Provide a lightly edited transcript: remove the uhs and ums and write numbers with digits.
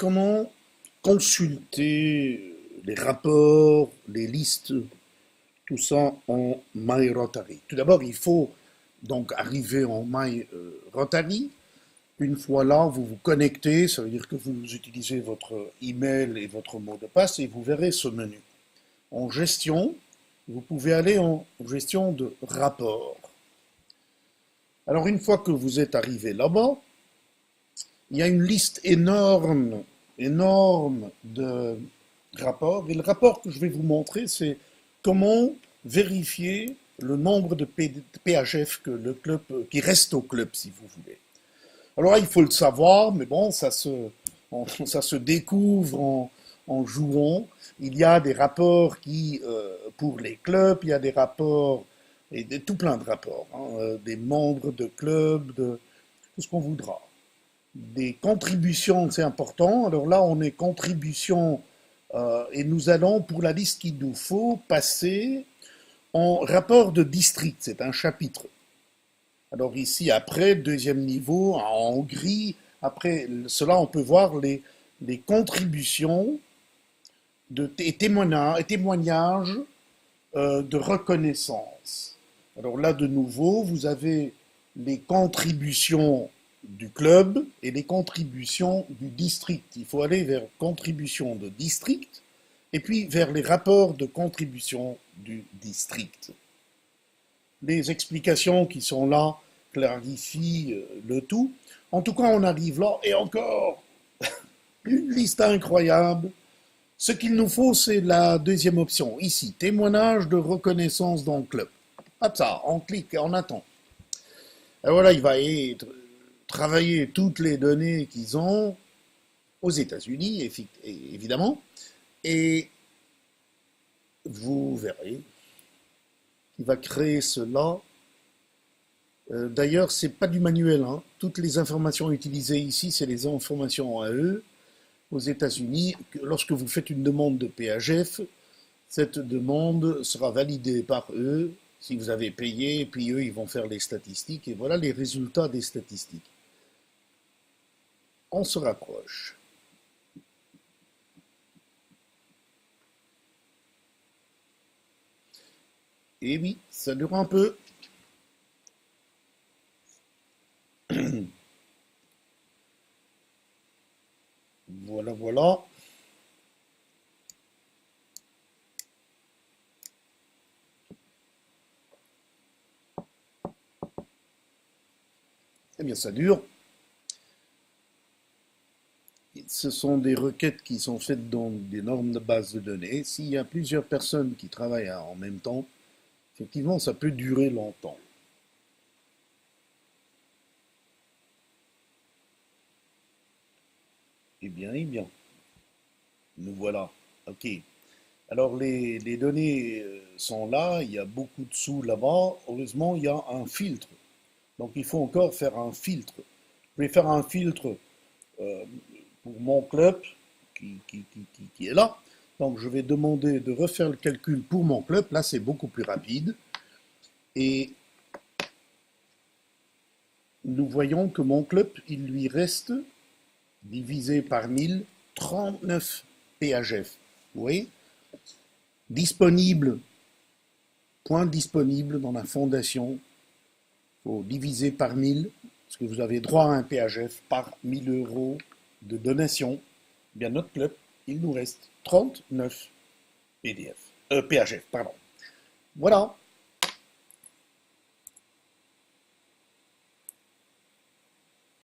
Comment consulter les rapports, les listes, tout ça en My Rotary? Tout d'abord, il faut donc arriver en My Rotary. Une fois là, vous vous connectez, ça veut dire que vous utilisez votre email et votre mot de passe et vous verrez ce menu. En gestion, vous pouvez aller en gestion de rapports. Alors une fois que vous êtes arrivé là-bas, il y a une liste énorme, énorme de rapports. Et le rapport que je vais vous montrer, c'est comment vérifier le nombre de PHF que le club, qui reste au club, si vous voulez. Alors là, il faut le savoir, mais bon, ça se découvre en jouant. Il y a des rapports qui, pour les clubs, il y a des rapports, et tout plein de rapports, hein, des membres de clubs, de tout ce qu'on voudra. Des contributions, c'est important. Alors là, on est contribution et nous allons, pour la liste qu'il nous faut, passer en rapport de district. C'est un chapitre. Alors ici, après, deuxième niveau, en gris, après cela, on peut voir les contributions et témoignages de reconnaissance. Alors là, de nouveau, vous avez les contributions du club et les contributions du district. Il faut aller vers contributions de district et puis vers les rapports de contribution du district. Les explications qui sont là clarifient le tout. En tout cas, on arrive là et encore une liste incroyable. Ce qu'il nous faut, c'est la deuxième option. Ici, témoignage de reconnaissance dans le club. Hop ça, on clique et on attend. Et voilà, il va travailler toutes les données qu'ils ont aux États-Unis, évidemment, et vous verrez qu'il va créer cela. D'ailleurs, c'est pas du manuel, hein. Toutes les informations utilisées ici, c'est les informations à eux. Aux États-Unis, lorsque vous faites une demande de PHF, cette demande sera validée par eux si vous avez payé, et puis eux, ils vont faire les statistiques, et voilà les résultats des statistiques. On se rapproche. Et oui, ça dure un peu. Voilà, voilà. Eh bien, ça dure. Ce sont des requêtes qui sont faites dans d'énormes bases de données. S'il y a plusieurs personnes qui travaillent en même temps, effectivement, ça peut durer longtemps. Eh bien, nous voilà. OK. Alors, les données sont là, il y a beaucoup de sous là-bas. Heureusement, il y a un filtre. Donc, il faut encore faire un filtre. Je vais faire un filtre euh, pour mon club qui est là. Donc, je vais demander de refaire le calcul pour mon club. Là, c'est beaucoup plus rapide. Et nous voyons que mon club, il lui reste, divisé par 1000, 39 PHF. Vous voyez? Disponible, point disponible dans la fondation. Il faut diviser par 1000, parce que vous avez droit à un PHF par 1000 euros de donation. Eh bien, notre club, il nous reste 39 PHF. Pardon. Voilà.